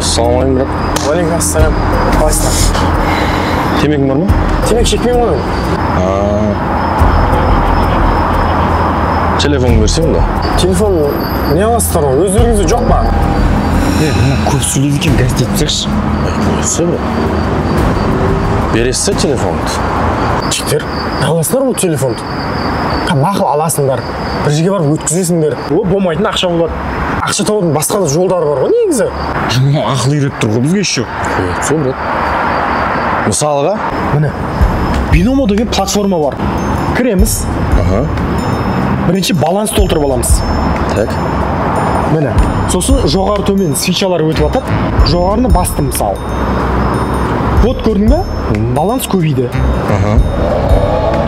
Ассалаумалейкум, брат. Алейкум ассалам. Қалайсыздар? Темекің бар ма? Темек шекпеймін ғой. Телефон берсең да. Телефон не аласыздар ғой? Өздеріңізде жоқ па? Мына көп сөйлейді екен, гәзет етпесекші. Қойсы брат. Бересіз телефонды. Жіктер, не аласыздар бұл телефонды? Мақыл аласыңдар. Бір жерге барып өткізесіңдер. О, болмайтын ақша болады. Ақша табудың басқа да жолдары бар ғой негізі. Ақыл үйретіп тұр ғой бізге еще. Қойсы брат. Мысалға? Міне, Binomo деген платформа бар. Кіреміз. Бірінші баланс толтырып аламыз. Так. Міне, сосын жоғары төмен свечалар өтіп атады. Жоғарыны басты мысалы. Вот көрдің бе? Баланс көбейді.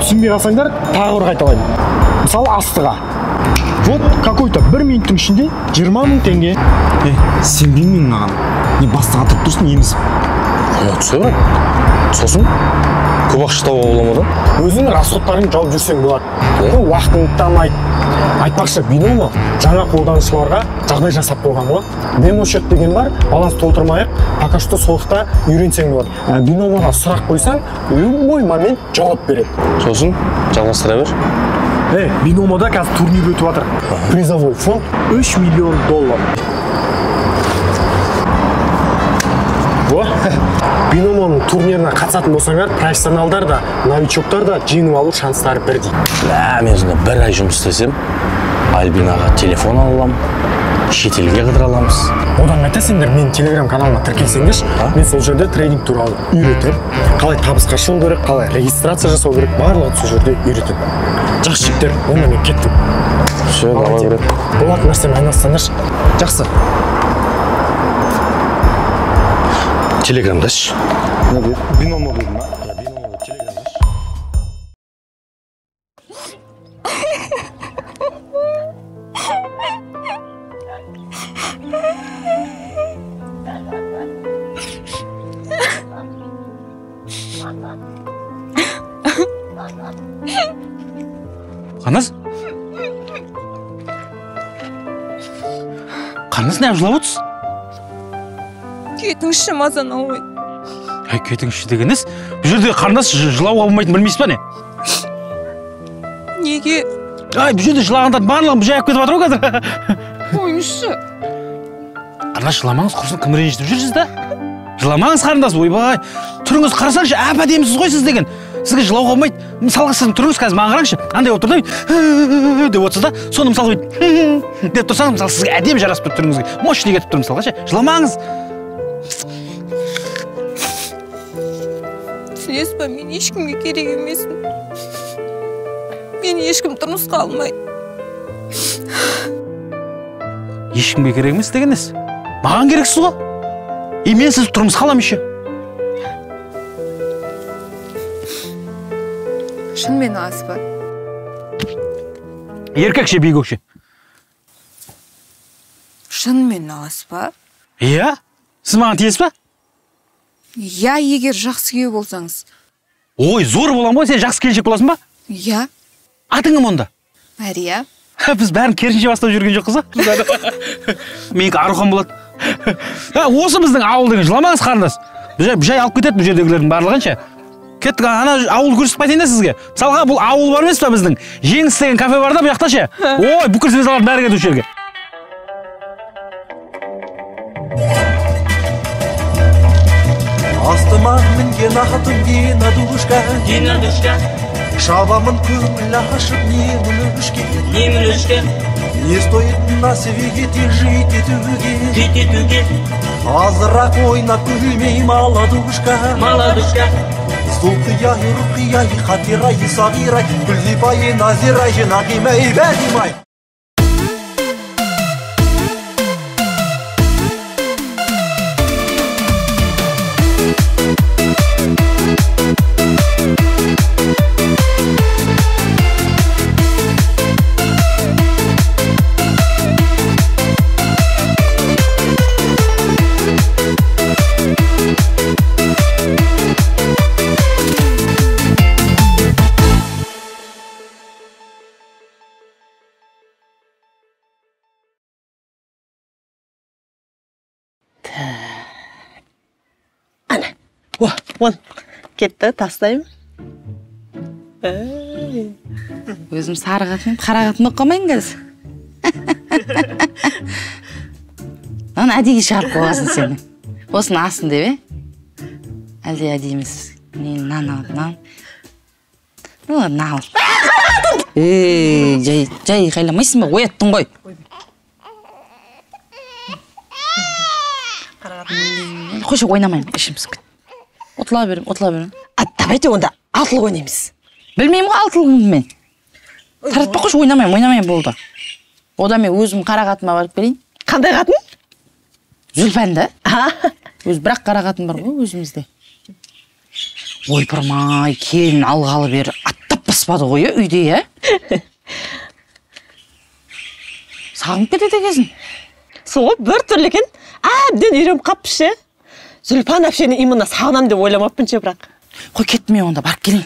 Түсінбей қалсаңдар, тағы бір қайталаймын. Мысалы астыға. Вот какой-то 1 минуттың ішінде 20 000 теңге. Сенбеймін маған. Не бастыға тұрып тұрсын еміз. Қоя түсі брат. Сосын? Көп ақша табуға бола ма да? Өзіңнің расходтарыңды жауып жүрсең болады. Уақытыңды тамайды. Айтпақшы, Binomo жаңа қолданушыларға жағдай жасап қойған ғой. Демо счет деген бар, баланс толтырмайық, пока что солықта үйренсең болады. Binomoға сұрақ қойсаң, любой момент жауап береді. Сосын жалғастыра бер. Binomoда қазір турнир өтіп жатыр. Призовой фонд $3 миллион. Binomoның турниріне қатысатын болсаңдар, профессионалдар да, новичоктар да жеңіп алу шанстары бірдей. Мен сонда 1 ай жұмыс істесем, Альбинаға телефон аламын, шетелге қыдыра аламыз. Одан қайтасыңдар, мен телеграм каналыма тіркелсеңдерші, мен сол жерде трейдинг туралы үйретіп, қалай табысқа шығу керек, қалай регистрация жасау керек, барлығын сол жерде үйретіп. Жақсы жігіттер, онда мен кеттім. Все, давай брат. Болатын нәрсемен айналыссаңдаршы. Жақсы. Телеграмдашы. Не дейді? Binomo дейді ма? Binomo телеграмдашы. Қанас не жылап отырсыз? Кетіңізші, мазаны алмайды. Кетіңізші дегеніз, бұл жерде қарындас жылауға болмайтынын білмейсіз ба не? Неге? Бұл жерде жылағандардың барлығын бұл жайып кетіп жатыр ғой қазір. Қойыңызшы. Қарындас, жыламаңыз, құрсын кім ренжітіп жүрсіз да? Жыламаңыз қарындас, ойбай. Түріңіз қарасаңшы, әп-әдемісіз ғой сіз деген. Сізге жылауға болмайды. Мысалға сіздің түріңіз қазір маған қараңызшы, андай болып тұр да, деп отырсыз да, соны мысалы деп тұрсаңыз, мысалы сізге әдемі жарасып тұр түріңізге. Мощный кетіп тұр мысалға ше. Жыламаңыз. Түсінесіз ба, мен ешкімге керек емеспін. Мен ешкім тұрмысқа алмайды. Ешкімге керек емес дегеніз? Маған керексіз ғой. Мен сіз тұрмысқа аламын еще. Шынымен аласыз ба? Еркекше, бейгөкше. Шынымен аласыз ба? Иә? Сіз маған тиесіз ба? Я, егер жақсы күйеу болсаңыз. Ой, зор болам ғой, сен жақсы келіншек боласың ба? Я. Атың кім онда? Мария. Біз бәрін керісінше бастап жүрген жоқпыз ба? Менікі Арухан болады. Осы біздің ауыл деген, жыламаңыз қарындас. Жай алып кетеді бұл жердегілердің барлығынша. Кеттік, ана ауыл көрсетіп айтайын да сізге. Мысалға бұл ауыл бар емес па біздің? Жеңіс деген кафе бар да бұл жақта ше. Ой, бүкіл связалардың бәрі кетуші жерге. Астыма мінген ақтым Динадушка Шабамын көңіл ашып немін үшке Не стоит на свете жить етуге Азырақ ойнап күлмей маладушка Зулқия, Рухия, Хатира, Сағира Гүлзипай, Назира, Нағима, Бәдимай Вон, кетті, тастаймын. Өзім сары қатын, қара қатын оқымайын қазір. Оны әдейі шығарып қойғасын сені. Осыны асын деп, әлде әдейі емес. Мен нан алып, нан. Нан алып. Жай қайламайсың ба? Ояттың ғой. Қойшы ойнамайым, ішіміз күт. Отыла берем. Давайте онда алтылық ойнаймыз. Білмеймін ғой алтылығыңды мен. Таратпа қойшы ойнамайым болды. Ода мен өзім қара қатыма барып берейін. Қандай қатын? Зүлпәнді. Өз бірақ қара қатын бар ғой өзімізде. Ойпырмай, келін алғалы бері аттап баспады ғой, үйде, Сағынып кетеді екенсің. Сол бір түрлі екен. Әбден үйреніп қаппыш, Зүлпан әпшені именно сағынам деп ойламаппын ше бірақ. Қой кетме онда, барып келейін.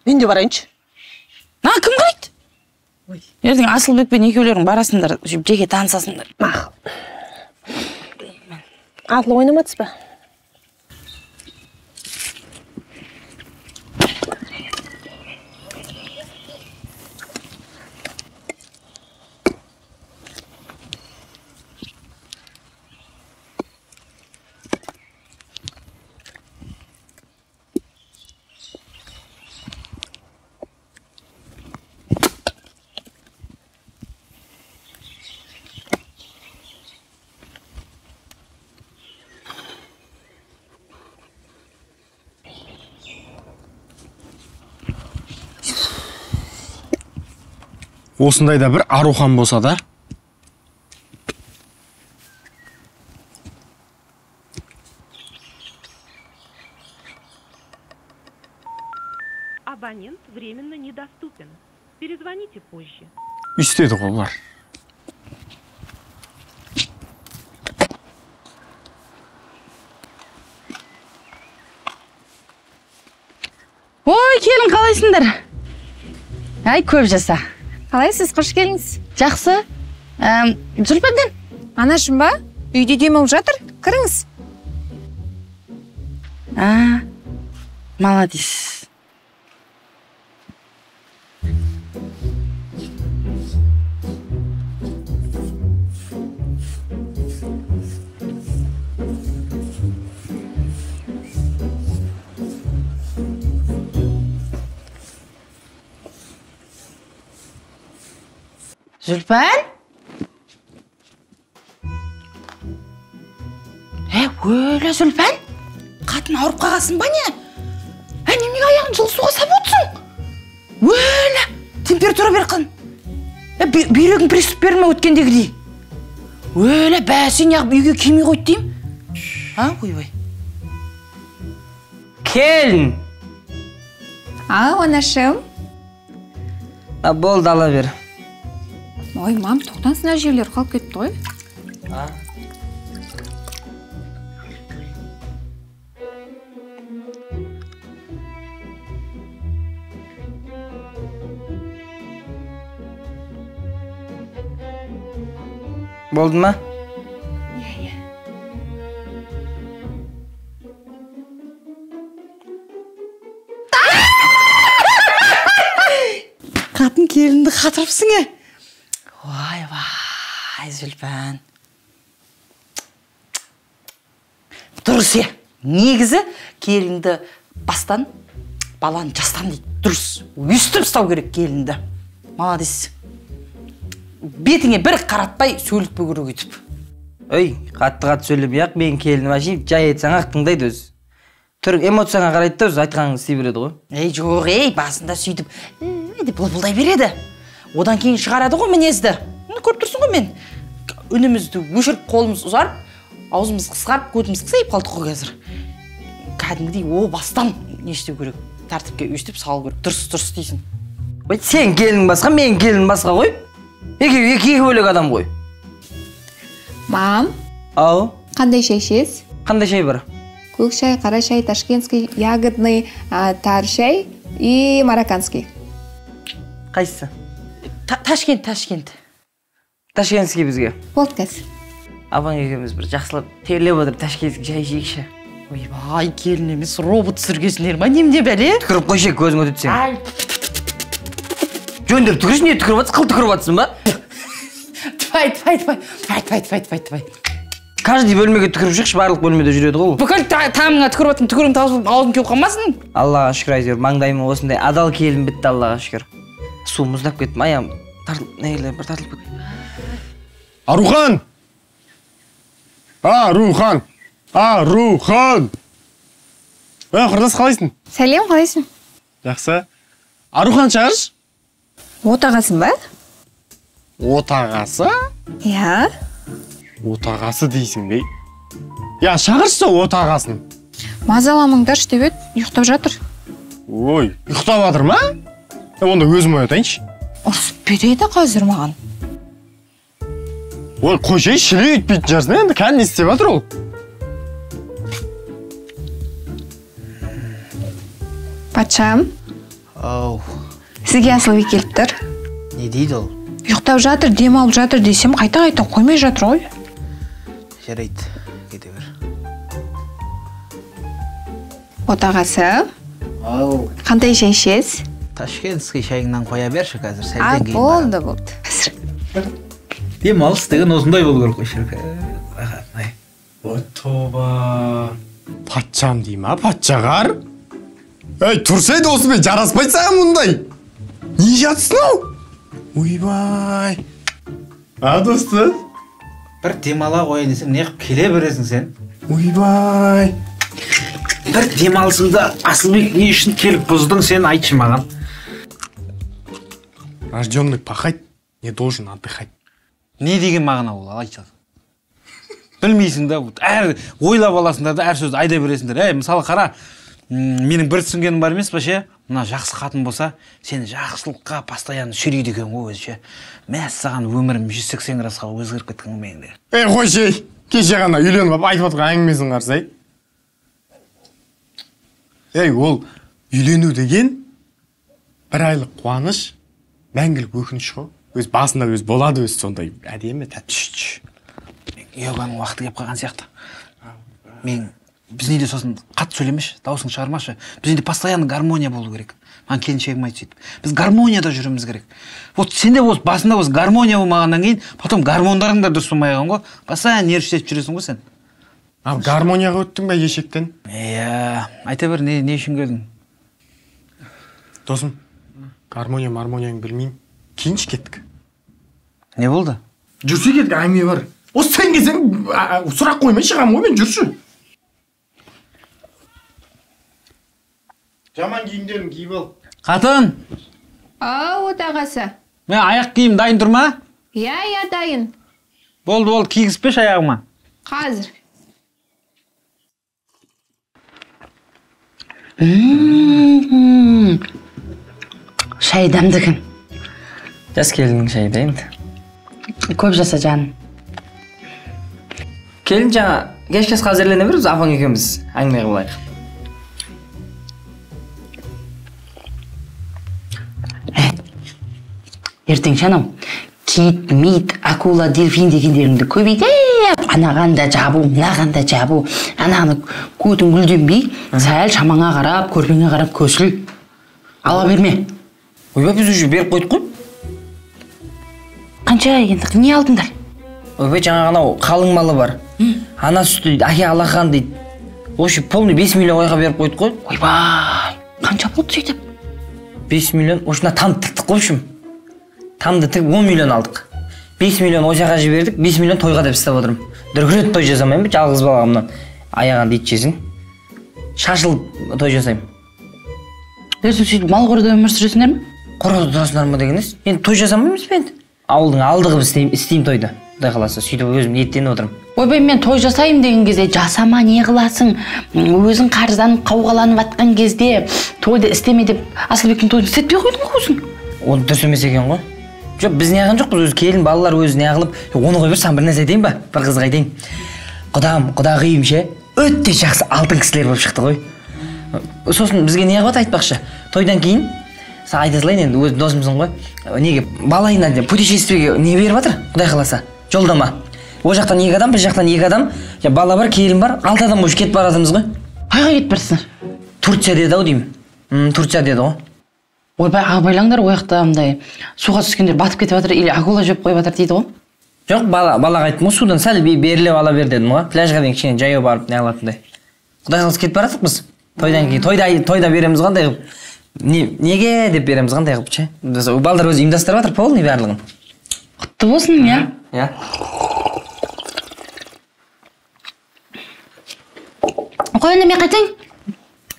Мен де барайыншы. Кім қарайды? Ертең Асылбекпен екеулерің барасыңдар, жеке танысасыңдар. Мақыл. Алтылық ойнамадыз ба? Осындайда бір арухан болса да. Абонент временно недоступен. Перезвоните позже. Үстеді ғой олар. Ой, келін қалайсыңдар? Ай, көп жаса. Қалайсыз, қош келіңіз. Жақсы. Зүлпәнден? Анашым ба? Үйде демалып жатыр. Кіріңіз. Молодец. Зүлпән? Өлі Зүлпән? Қатын ауырып қағасын ба не? Немене аяғын жылы суға сап отырсың? Өлі! Температура берқын. Бүйрегің приступ берме өткендегідей. Өлі, бәсен яғып үйге келмей қойды деймін. Ой. Келін! Анашым. Болды, ала бер. Ой, мам, тоқтаңсын, әжеулер қалып кетті ғой. Болды ма? Қатын келінді қатырыпсың, Вай, Зүлпән. Дұрыс, негізі келінді бастан, баланы жастан дейді. Дұрыс, өстіп ұстау керек келінді. Молодец. Бетіңе бір қаратпай сөйлетпе керек өйтіп. Ой, қатты сөйлеп яқ, мен келінім әшейін жай айтсаң ақ тыңдайды өзі. Түрік эмоцияңа қарайды да өзі айтқаныңыз істей береді ғой. Жоқ, басында сөйтіп, деп бұлдай береді. Одан кейін шығарады ғой мінезді. Көріп тұрсың ғой мен. Үнімізді өшіріп, қолымыз ұзарып, аузымыз қысқарып, көтіміз қысайып қалдық қой қазір. Кәдімгідей о бастан не істеу керек? Тәртіпке өстіп салу керек. Дұрыс дейсің. Ой, сен келінің басқа, мен келінің басқа ғой. Екі бөлек адам ғой. Мам. Ау. Қандай шай ішесіз? Қандай шай бар? Көк шай, қара шай, ташкентский, ягодный, тар шай и марокканский. Қайсысы? Ташкент. Ташкентский бізге. Болды қазір. Апаң екеуміз бір жақсылап терлеп отыр, ташкентский шай ішейікші. ойбай келін емес робот түсіргесіңдер ма немде бәле? Түкіріп қойшы көзіңе түтсең. Жөндеп түкірші, не түкіріп атсың, қыл түкіріп атсың ба? Тфай. Каждый бөлмеге түкіріп шықшы, барлық бөлмеде жүреді ғой. Бүкіл тамыңа түкіріп аттың, түкірің таусылып аузың кеуіп қалмасын? Аллаға шүкір әйтеуір, маңдайыма осындай адал келін бітті, Аллаға шүкір. Су мұздап кеттім, аяғым тартылып, нелер бір тартылып кетті. Арухан! Арухан! Құрдас қалайсың? Сәлем, қалайсың? Жақсы. Арухан шағырш? Отағасың ба? Отағасы? Иә. Отағасы дейсің бей. Я, шағыршы отағасын. Мазаламыңдаршы деп еді, ұйықтап жатыр. Ой, ұйықтап жатыр ма? Онда өзім оятайыншы. Ұрсып береді қазір маған. Ой, қойшай, шілей өтпейтін жарсың, енді кән не істеп жатыр ол? Патшам, Ау, сізге Асылбек келіп тұр. не дейді ол? Ұйықтап жатыр, дем алып жатыр десем, қайта қоймай жатыр ғой. Жарайды, кете бер. Отағасы, Ау, қандай шай ішесіз? Ташкентский шайыңнан қоя берші қазір, А, сәлден кейін барамын. болды. Демалыс деген осындай болу керек қой шіркін. Тоба. Патшам дей ма, патшағар? Ей, тұрсайды осымен жараспайды саған мұндай. Не жатсың ау? Ойбай. Досты? Бір демала қойын десем, не қып келе бересің сен? Ойбай. Бір демалысыңда Асылбек не үшін келіп бұздың, сен айтшы маған. Рожденный пахать не должен отдыхать. Не деген мағына ол, айтшы. Білмейсің да, әр ойлап аласыңдар да әр сөзді айдай бересіңдер. Мысалы қара, менің бір түсінгенім бар емес па ше? Мына жақсы қатын болса, сені жақсылыққа постоянно сүйрейді екен ғой өзі ше. Мәс саған өмірім 180 градусқа өзгеріп кеткен менде. Қойшай, кеше ғана үйленіп айтып отқан әңгімесін қарсы. Ол үйлену деген бір айлық қуаныш, мәңгілік өкініш қой. Өз басында өз болады өз сондай әдемі тәтіш. Йоганың уақыты кеп қалған сияқты. Біз неде сосын қатты сөйлемеші, даусың шығармашы. Біз неде постоянно гармония болу керек. Маған келіншегім айтып сөйтіп. Біз гармонияда жүруіміз керек. Вот сенде басында гармония болмағаннан кейін, потом гормондарың да дұрыс болмай қалған ғой. Постоянно нерв шешіп жүресің ғой сен. Гармонияға өттің бе ешектен? Айта бер, не үшін келдің? Досым, гармонияң білмеймін. Кейінші кеттік. Не болды? Жүрсе кеттік, әңгіме бар. Осы сен келсең, сұрақ қоймай шығамын ғой мен, жүрші. Жаман киімдерін киіп ал. Қатын! Отағасы. Мен аяқ киім дайын тұр ма? Иә, дайын. Болды, кигізбеш аяғыма. Қазір. Шай дәмді кім? Жас келіннің шайы да енді. Көп жаса жаным. Келін жаңа кешке әзірлене беріп, апаң екеуміз әңгіме қылайық. Ертең жаным, кит, мит, акула, дельфин дегендеріңді көбейтіп, анағанда жабу, мынағанда жабу, анағаны көтің гүлденбей, сәл шамаңа қарап, көрпеңе қарап көсіл. Ала берме. Ойбай, біз уже беріп қойдық қой. Қанша енді, не алдыңдар? Ойбай, жаңа ғанау қалың малы бар. Ана сүті дейді, әке алақан дейді. Ошы полный 5 миллион ойға беріп қойдық қой. Ойбай, қанша болды сөйтіп? 5 миллион, ошына там тіктік қойшым. Тамды тік 10 миллион алдық. 5 миллион ойшаға жібердік, 5 миллион тойға деп істеп отырым. Дүркірет той жасамайым, жалғыз балағымнан. Аяған дейді жесін. Шашылып той жасайым. Өзің сөйтіп мал қорада өмір сүресіңдер ме? Қорада тұрасыңдар ма дегеніз? Енді той жасамаймыз бе енді? Ауылдың алдығы істейм тойды. Құдай қаласа, сөйтіп өзім ниеттеніп отырмын. Ойбай, мен той жасайым деген кезде жасама не қыласың? Өзің қарызданып қауғаланып атқан кезде тойды істеме деп Асылбектің тойын істетпей қойдың ғой өзің. Оны дұрыс емес екен ғой. Жоқ, біз неғын жоқпыз, өзі келін балалар өзі неғылып, оны қой берсем бір нәрсе айтайын ба? Бір қызға айтайын. Құдағиым ше, өте жақсы алтын кісілер болып шықты ғой. Сосын бізге неғып айтпақшы. Тойдан кейін саған айта салайын енді, өз досымсың ғой. Неге балайына деп путешествиеге не беріп жатыр? Құдай қаласа. Жолдама. О жақтан 2 адам, бір жақтан 2 адам, бала бар, келін бар, 6 адам болып кетіп баратырмыз ғой. Қайға кетіп барсыңдар? Турция деді ау деймін. Турция деді ғой. Ойбай, абайлаңдар ояқта мындай суға түскендер батып кетіп жатыр или акула жеп қойып жатыр дейді ғой. Жоқ, балаға айттым ғой, судан сәл беріліп ала бер дедім ғой. Пляжға дейін кішкене жаяу барып не алатындай. Құдай қаласа кетіп баратық біз. Тойдан кейін тойда береміз қандай қылып. Неге деп береміз қандай қылып ше. Балдар өзі ұйымдастырып жатыр полный барлығын. Құтты болсын, иә? Иә. Қой енді мен қайтайын?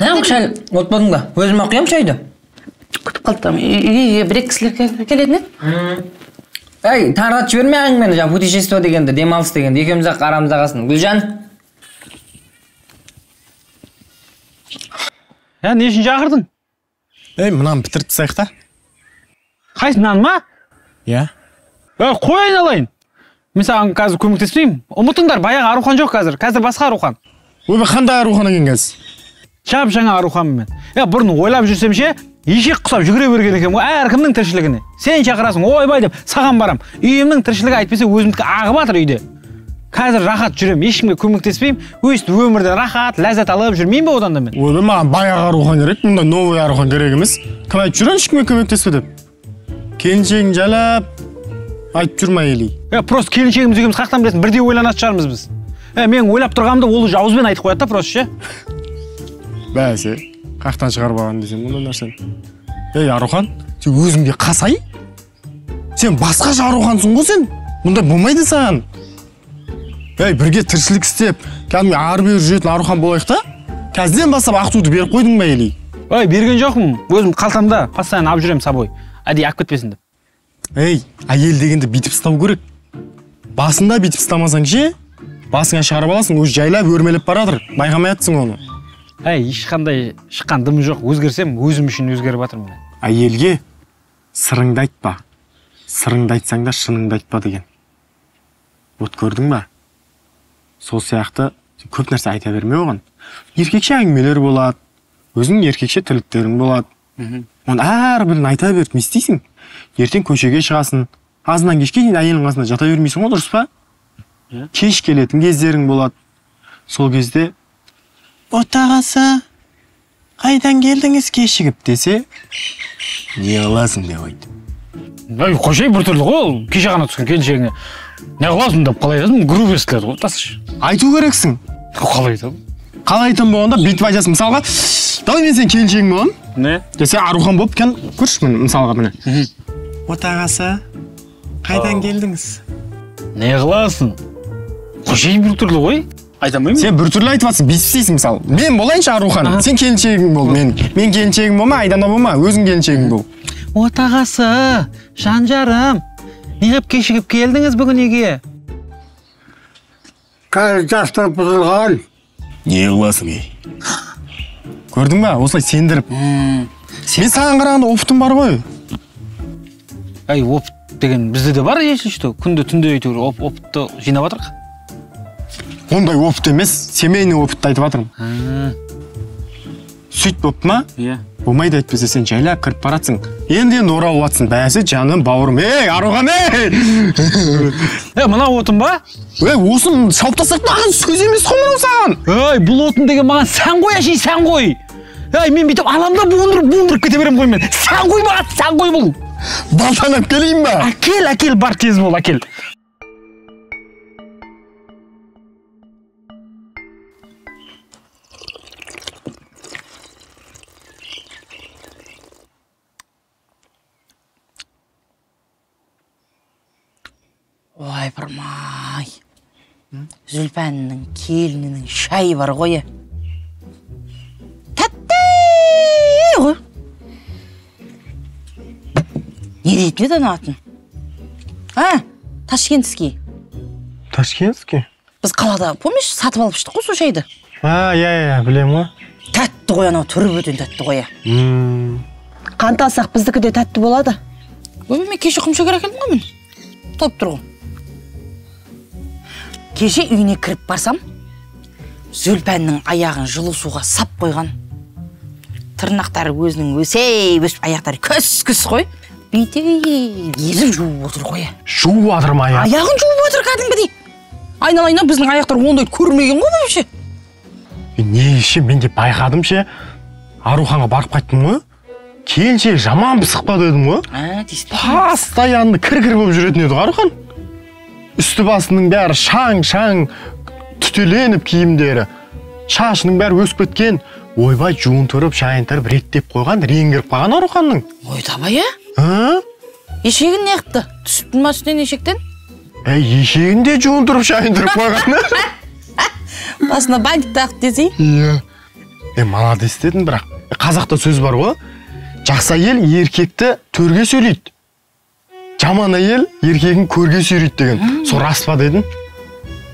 Неғып шәл от болдың ба? Өзім оқиям шайды. Күтіп қалдым. Үйге бір-екі кісілер келетін еді. Әй, таратып жіберме әңгімені, жаңа путешествие дегенді, демалыс дегенді, екеуміз-ақ арамызда қалсын. Гүлжан. Не үшін шақырдың? Мынаны бітіріп тастайық та. Қайсы мынаны ма? Иә. Қой айналайын. Мен саған қазір көмектеспеймін. Ұмытыңдар, баяғы арухан жоқ қазір. Қазір басқа арухан. Қандай арухан екен қазір? Жап жаңа аруханмын мен. Бұрын ойлап жүрсем ше, ешек құсап жүгіре берген екен ғой, әркімнің тіршілігіне. Сен шақырасың, ойбай деп саған барам. Үйімнің тіршілігі айтпесе өзімдікі ағып жатыр үйде. Қазір рахат жүрем, ешкімге көмектеспеймін. Өйстіп өмірден рахат, ләззат алып жүрмеймін бе одан да мен? Ойбай, маған баяғы арухан керек, мұнда новый арухан керек емес. Кім айтып жүр, ешкімге көмектеспе деп. Келіншегін жалап, айтып жүр ма елей? Просто келіншегіміз екеуміз қақтан білесің, бірдей ойланатын шығармыз біз. Мен ойлап тұрғанымды ол уже ауызбен айтып қояды да просто ше. Бәсе, қақтан шығарып алған десем, мұндай нәрсені. Арухан, сен өзіңде қасай? Сен басқаша арухансың ғой сен? Мұндай болмайды саған. Бірге тіршілік істеп, кәдімгі ары-бері жүретін арухан болайық та? Қазірден бастап ақ туды беріп қойдың ба елей? Берген жоқпын. Өзім қалтамда постоянно алып жүрем собой. Әдей ақ кетпесін деп. Әйел дегенді бүйтіп ұстау керек. Басында бүйтіп ұстамасаң ше, басыңа шығарып аласың, өзі жайлап өрмелеп баратыр. Байқамай жатсың оны. Ешқандай шыққан дымы жоқ. Өзгерсем, өзім үшін өзгеріп жатырмын. Әйелге сырыңды айтпа. Сырыңды айтсаң да шыныңды айтпа деген. Вот көрдің ба? Сол сияқты көп нәрсе айта берме оған. Еркекше әңгімелер болады. Өзің еркекше тірліктерің болады. Оны әрбірін айта беріп не істейсің? Ертең көшеге шығасың. Азынан кешке дейін әйелің қасында жата бермейсің ғой, дұрыс па? Кеш келетін кездерің болады. Сол кезде отағасы, қайдан келдіңіз кешігіп десе, не қыласың деп айт. Қошай біртүрлі ғой, кеше ғана түскен келіншегіне. Не қыласың деп қалай айтасың? Грубо естіледі ғой, тасыш. Айту керексің. Қалай айтамын? Қалай айтам болғанда бүйтіп айтасың. Мысалға, давай мен сен келіншегің болам. Не? Десе арухан болып кен көрші мені, мысалға міне. Отағасы, қайдан келдіңіз? Не қыласың? Қошай біртүрлі ғой. Айтамаймын. Сен біртүрлі айтып жатсың, бүйтіп істейсің мысалы. Мен болайыншы арухан, сен келіншегің бол. Мен келіншегің болма, Айдана болма, өзің келіншегің бол. Отағасы, жанжарым, неғып кешігіп келдіңіз бүгін үйге? Қазір жастар бұзылған. Не қыласың, Көрдің ба, осылай сендіріп. Мен саған қарағанда опытым бар ғой. Опыт деген бізде де бар, если что. Күнде түнде өйтіп опытты жинап жатырық. Ондай опыт емес, семейный опытты айтып жатырмын. Сөйт болып ма? Иә. Болмайды айтпесе сен жайлап кіріп баратсың. Енді оралып жатсың. Бәсе жаным, бауырым. Арухан, Мына отын ба? Осын шауып тастақ маған сөз емес қой мынау саған. Бұл отын деген маған сән қой, әшейін сән қой. Мен бүйтіп аламда буындырып кете берем ғой мен. Сән қой маған, сән қой бұл. Балтаны әкелейін ба? Әкел, бар тез бол, әкел. Ой, бұрмай. Зүлпәннің келінінің шайы бар ғой. Тәтті ғой. Не дейтін еді атын? Ташкентский. Ташкентский? Біз қалада, помнишь, сатып алып іштік қой сол шайды? Иә, білем ғой. Тәтті ғой, анау түрі бөтен тәтті ғой. Қант алсақ біздікі де тәтті болады. Мен кеше құмшекер әкелдім ғой мен. Толып тұр ғой. Кеше үйіне кіріп барсам, Зүлпәннің аяғын жылы суға сап қойған. Тырнақтары өзінің өсіп аяқтары көс қой. Бүйтіп езіп жуып отыр ғой. Жуып отыр ма аяқ? Аяғын жуып отыр кәдімгідей. Айналайына біздің аяқтар ондайды көрмеген ғой вообще. Не ше, мен де байқадым ше. Аруханға барып қайттым ғой. Келіншегі жаман пысық па дедім ғой. Постоянно кір-кір болып жүретін еді Арухан. Үсті басының бәрі шаң-шаң, түтеленіп киімдері. Шашының бәрі өсіп кеткен. Ойбай жуын тұрып, шайын тұрып, реттеп қойған, реңгеріп қойған Аруханның. Ой, табай, Ешегін не қыпты? Түсіптің ма үстінен ешектен? Ешегін де жуын тұрып, шайын тұрып қойған. Басына бантик тақ десей? Молодец дедің, бірақ қазақта сөз бар ғой. Жақсы әйел еркекті төрге сөйлейді. Жаман әйел еркегін көрге сөйлейді деген. Сол рас па дедің?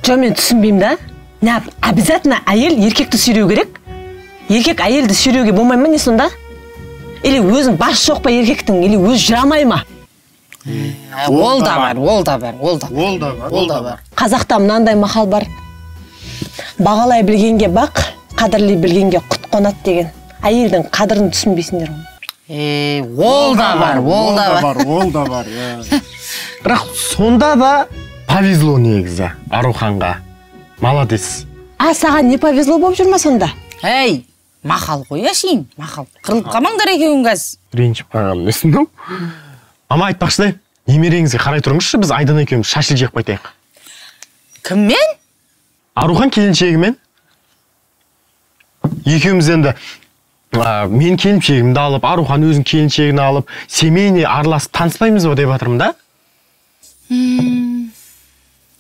Жоқ, мен түсінбеймін да. Не, обязательно әйел еркекті сүйреу керек? Еркек әйелді сүйреуге болмай ма не сонда? Или өзің баш жоқ па еркектің, или өз жүре алмай ма? Ол да бар. Қазақта мынандай мақал бар. Бағалай білгенге бақ, қадірлей білгенге құт қонат деген. Әйелдің қадірін түсінбейсіңдер ғой. Ол да бар. Бірақ сонда да повезло негізі Аруханға. Молодец. Саған не повезло болып жүрма сонда? Мақал ғой, әшейін, мақал. Қырылып қалмаңдар екеуің қазір. Ренжіп қалған несін? Мама айтпақшыдай, немереңізге қарай тұрыңызшы, біз Айдана екеуміз шашлық жеп қайтайық. Кіммен? Арухан келіншегімен. Екеуміз енді мен келіншегімді алып, Арухан өзін келіншегін алып, семейне араласып таныспаймыз ба деп жатырмын да?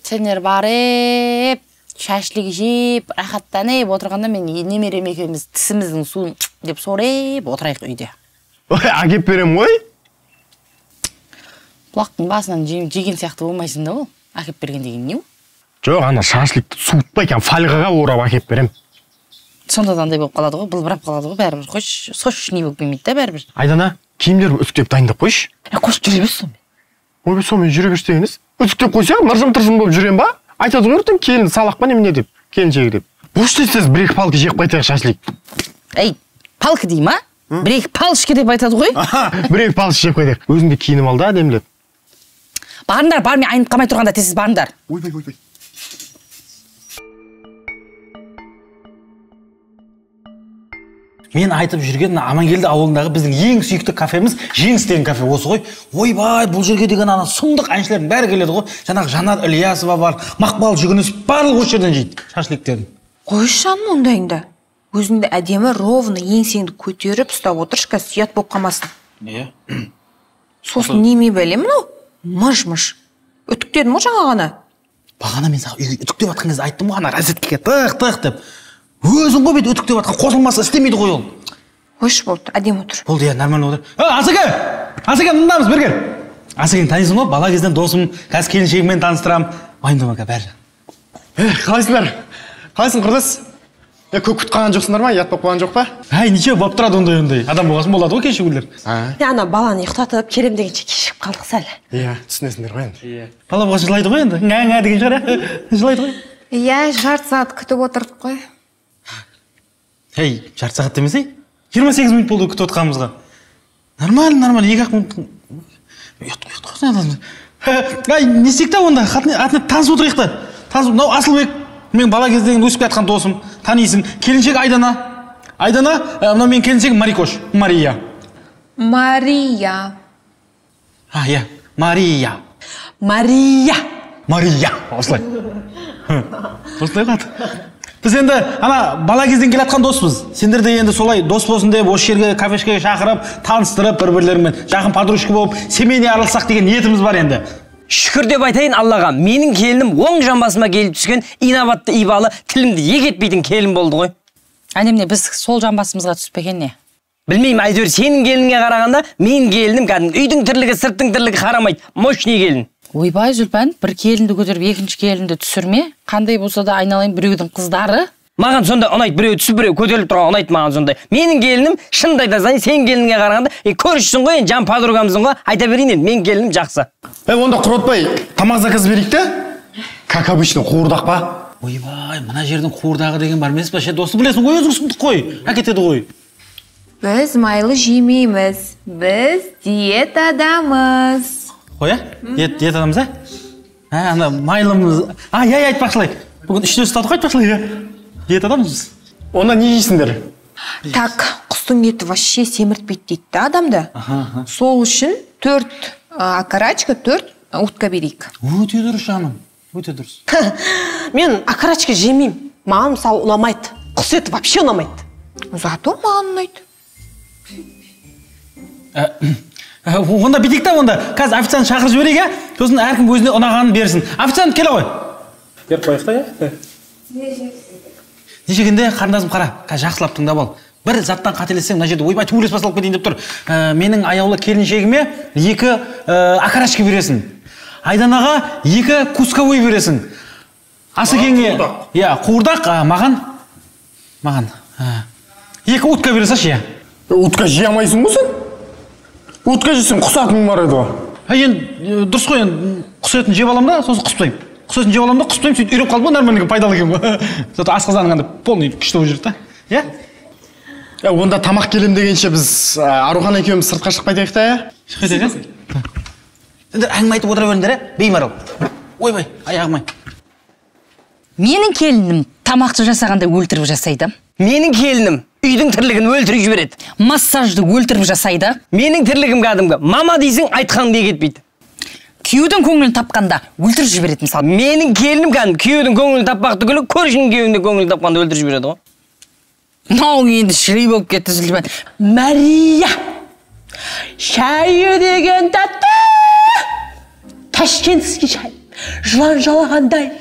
Сендер барып, шашлық жеп, рахаттанып отырғанда мен немерем екеуміз тісіміздің суын деп сорып отырайық үйде. Әкеп берем ғой? Бұлақтың басынан жеген сияқты болмайсың да ол. Әкеп берген деген не? Жоқ, ана шашлықты суытпай екен, фольгаға орап әкеп берем. Сонда да андай болып қалады ғой, былбырап қалады ғой, бәрібір. Қойшы, сочный болып келмейді да бәрібір. Айдана, киімдер үтіктеп дайындап қойшы. Қойшы жүре берсің мен. Ой, сонымен жүре берші дегеніз. Үтіктеп қойсақ, ныржым-тыржым болып жүрем ба? Айтады ғой, келін салақ па немене деп, келіншегі деп. Бұш дейсіз, бір-екі палка жеп қайтайық шашлык. Палка дей ма? Бір-екі палшке деп айтады ғой? Бір-екі палшы жеп қайтайық. Өзіңде киінім алды, әдемілеп. Барындар, мен айнып қалмай тұрғанда тезіз барындар. Ойбай. Мен айтып жүрген Амангелді ауылындағы біздің ең сүйікті кафеміз Жеңіс деген кафе осы ғой. Ойбай, бұл жерге деген ана сұмдық әншілердің бәрі келеді ғой. Жаңағы Жанар Ильясова бар, Мақпал Жүгінісов барлығы осы жерден жейді шашлыктерін. Қойшы жаным ондайыңда. Өзіңді әдемі, ровно, еңсеңді көтеріп ұстап отыршы, қазір ұят болып қалмасын. Сосын неме бәле мынау? Мыш-мыш. Үтіктедің мо жаңа ғана? Бағана мен саған үйге үтіктеп атқан кезде айттым ғой, ана розеткеге тық деп. Өзің ғой бет үтіктеп атқан, қосылмаса істемейді ғой ол. Қойшы болды, әдем отыр. Болды, нормально отыр. Асеке, мындамыз, бер кел. Асекені танисың ғой, бала кезден досым, қазір келіншегіммен таныстырам. Уайымдама бәрі. Қалайсыңдар? Қалайсың құрдас? Көп күтқаған жоқсыңдар ма? Ят болып қойған жоқ па? Ничего, болып тұрады ондай. Адам болғасын болады ғой кешігулер. Ана баланы ұйықтатып, келем дегенше кешігіп қалдық сәл. Түсінесіңдер ғой енді. Бала болғасын жылайды ғой енді. Ңә деген шығар, жылайды ғой. Жарты сағат күтіп отырдық қой. Жарты сағат демесей? 28 минут болды күтіп отқанымызға. Нормально, 2-ақ минут. Ұят қойсын. Не істейік та онда? Атына танысып отырайық та. Мынау Асылбек. Мен бала кездеген өсіп жатқан досым, танисың. Келіншек Айдана. Мынау мен келіншегім Марикош, Мария. Мария. Осылай. Осылай қат. Біз енді ана бала кезден келатқан доспыз. Сендер де енді солай дос болсын деп осы жерге кафешкеге шақырып, таныстырып, бір-бірлерімен жақын подружка болып, семейне аралассақ деген ниетіміз бар енді. Шүкір деп айтайын Аллаға, менің келінім оң жамбасыма келіп түскен инабатты ибалы, тілімді егетпейтін келін болды ғой. Әнемне біз сол жамбасымызға түспеген не? Білмеймін, әйтеуір сенің келінге қарағанда, менің келінім кәдімгі үйдің тірлігі, сырттың тірлігі қарамайды. Мощный келін. Ойбай Зүлпан, бір келінді көтеріп екінші келінді түсірме. Қандай болса да айналайын біреудің қыздары. Маған сонда ұнайды, біреу түсіп, біреу көтеріліп тұрған ұнайды маған сондай. Менің келінім шындайды, сен келінге қарағанда, көрішсің ғой, жан подругамсың ғой, айта берейін енді, мен келінім жақсы. Онда құротпай, тамақ заказ берейік те? Как обычно, қуырдақ па? Ойбай, мына жердің қуырдағы деген бар емес па? Досы білесің ғой, өзің сұмдық қой, әкетеді ғой. Біз майлы жемейміз, біз диет адамыз. Қоя? Диет адамыз, Ана майлымыз. Айтпақшылай. Бүгін 3 ұстадық айтпақшылай. Диет адамыз. Онда не жейсіңдер? Так, құстың еті вообще семіртпейді дейді да адамды. Сол үшін 4 окорочка, 4 утка берейік. Өте дұрыс жаным, өте дұрыс. Мен окорочка жемеймін. Маған мысалы ұнамайды. Құс еті вообще ұнамайды. Зато маған ұнайды. Онда бітейік та, онда қазір официант шақырып жіберейік, ә? Сосын әркім өзіне ұнағанын берсін. Официант келе ғой. Беріп қояйық та, иә? Нешегенде қарындасым қара, қазір жақсылап тыңдап ал. Бір заттан қателессең, мына жерде ойбай төбелес басталып кетейін деп тұр. Менің аяулы келіншегіме 2 окорочка бересің. Айданаға 2 кусковой бересің. Асекеңе, иә, қуырдақ, маған 2 утка бересің, иә. Утка жей алмайсың ғой сен? Утка жесең құс атың бар еді ғой. Енді дұрыс қой, енді құс етін жеп аламын да, сосын құспаймын. Құс етін жеп аламын да, құспаймын, сөйтіп үйреніп қалды ма, нормальный пайдалы екен ғой. Зато асқазаның андай полный күшті болып жүрді да. Иә? Онда тамақ келем дегенше біз Арухан екеуміз сыртқа шықпайтайық та, иә? Шықпайтайық, иә? Сендер әңгіме айтып отыра беріңдер, ә? Беймарал. Ойбай, аяғым-ай. Менің келінім тамақты жасағанда өлтіріп жасайды. Менің келінім үйдің тірлігін өлтіріп жібереді. Массажды өлтіріп жасайды. Менің тірлігім кәдімгі мама дейсің айтқан дей кетпейді. Күйеудің көңілін тапқанда өлтіріп жібереді мысалы. Менің келінім кәдімгі күйеудің көңілін таппақ түгілі көршінің күйеуінің көңілін тапқанда өлтіріп жібереді ғой. Мынау енді шірей болып кетті Зілбан. Мария! Шайы деген тәтті! Ташкентский шай. Жылан жалағандай.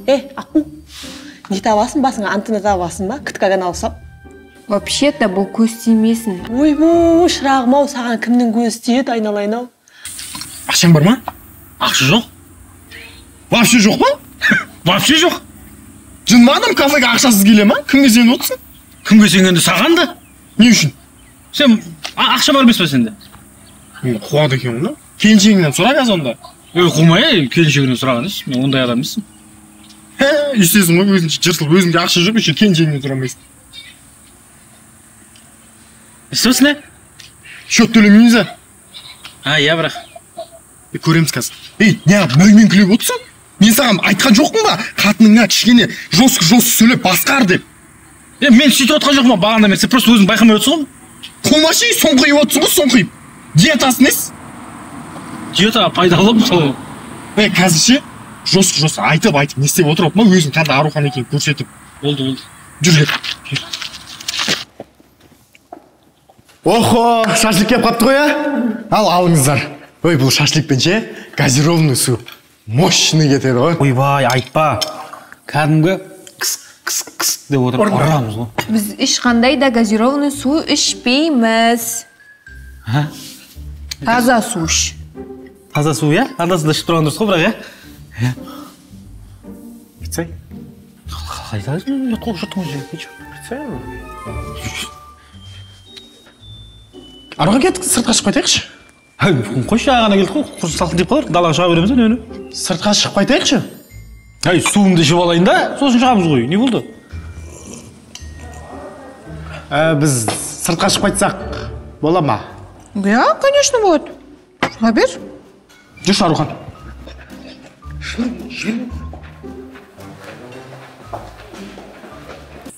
Ақу, не табасың басыңа? Антына табасың ба? Кіткаген алсам? Вообще-то бұл көз тимесін. Ойбу, шырағым-ау, саған кімнің көзі тиеді, айналайын-ау? Ақшаң бар ма? Ақша жоқ. Вообще жоқ па? Вообще жоқ. Жынмадым, кафеге ақшасыз келе ма? Кімге сен отырсың? Кімге сенгенде саған да? Не үшін? Сен ақша бар емес па сенде? Қуады екен оны. Келіншегіңнен сұра қазір онда. Қумай, келіншегінен сұраған еш. Мен ондай адам емеспін. Үйсесің ғой, өзінше жыртылып, өзіңде ақша жоқ, еще келіншегіңнен сұрамайсың. Естімесің, ә? Счет төлемейміз, ә? Иә, бірақ. Көреміз қазір. Неғып мөлмен күлеп отырсың? Мен саған айтқан жоқпын ба? Қатыныңа кішкене жосқы сөйлеп басқар деп. Мен сөйтіп отқан жоқпын ба? Бағанда мен, сен просто өзің байқамай отырсың ғой? Қомаши, соңқиып отырсың ғой, соңқиып. Диетасы несі? Диета пайдалы мысалы. Қазірше жосқы айтып не істеп отырып ма, өзің қандай Арухан екенін көрсетіп. Болды. Жүр кет. Охо, шашлик кеп қапты ғой, ә? Алыңыздар. Ой, бұл шашликпен ше, газированный су. Мощный кетеді ғой. Ойбай, айтпа. Кәдімгі кыс деп отырып ұрамыз ғой. Біз ешқандай да газированный су ішпейміз. Таза су іш. Таза су, иә? Ардасында ішіп тұрған дұрыс қой, бірақ, иә? Бітсай? Қалай қол жұрттың өзі, бітсай? Аруға кеттік, сыртқа шықпайтайықшы. Қойшы ағана келдік қой, құрсын салтын деп қалар, далаға шыға береміз, нөні? Сыртқа шықпайтайықшы. Суымды жеп алайын да, сосын шығамыз ғой, не болды? Біз сыртқа шықпайтсақ, бола ма? Да, конечно, болады. Шыға бер. Жүрші, Арухан.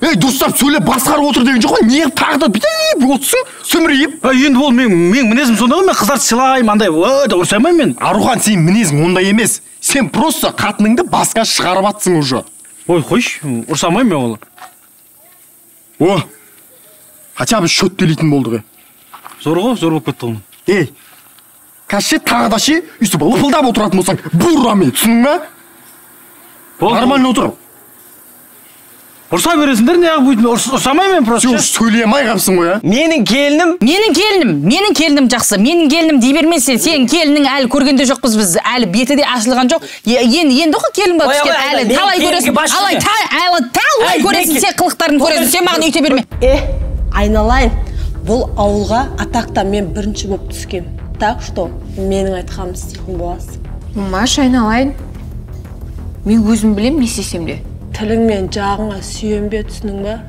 Дұрыстап сөйлеп басқарып отыр деген жоқ қой, неғып тағы да бүйтіп отырсың, сөмірейіп. Енді ол мен мінезім сонда ғой, мен қыздарды сыйлаймын, андай, ұрсаймын мен. Арухан, сен мінезің ондай емес. Сен просто қатыныңды басқа шығарып атсың уже. Ой, қойш, ұрсамаймын мен ол. Хотя бы счет төлейтін болды ғой. Зор ғой, зор болып кетті ғой. Қазір тағы да үсті лыпылдап отыратын болсаң, бұрраме, түсінің ме? Нормально отыр. Ұрса бересіңдер, не ағып өйтін, ұрсамай мен просто. Сөйлемай қапсың ғой, Менің келінім жақсы. Менің келінім дей бермесен, сен келінің әлі көргенде жоқпыз біз, әлі беті де ашылған жоқ. Енді ғой келін ба түскен, әлі талай көресің. Талай көресің, сен қылықтарын көресің, сен маған үйте берме. Айналайын, бұл ауылға атақта мен бірінші болып түскен. Так что, менің айтқанымды істейтін боласың. Маш, айналайын. Мен өзім білем, не істесем де. Тіліңмен жағыңа сүйенбе, түсінің ба?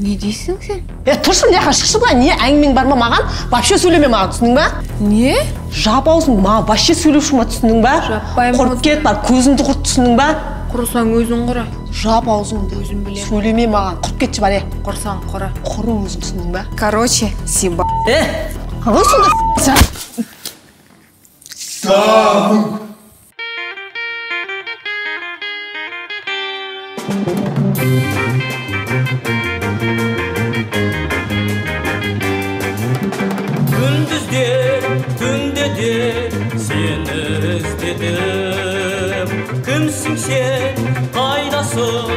Не дейсің сен? Тұрсын, неға шықшы ба? Не әңгімең бар ма маған? Вообще сөйлеме маған, түсінің ба? Не? Жап аузың, маған вообще сөйлеушің ба, түсінің ба? Жаппаймын. Құрт кет бар, көзіңді құрт, түсінің ба? Құрысаң өзің құра. Жап аузыңды. Өзім білем. Сөйлеме маған, құрып кетші бар. Құрсаң құра. Құры өзің түсіндің ба? Короче, сиба. Қалай сонда Gündüzde, tünde de seni özledim. Kimsin sen, kaydasın,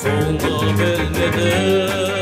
sonu bilmedim.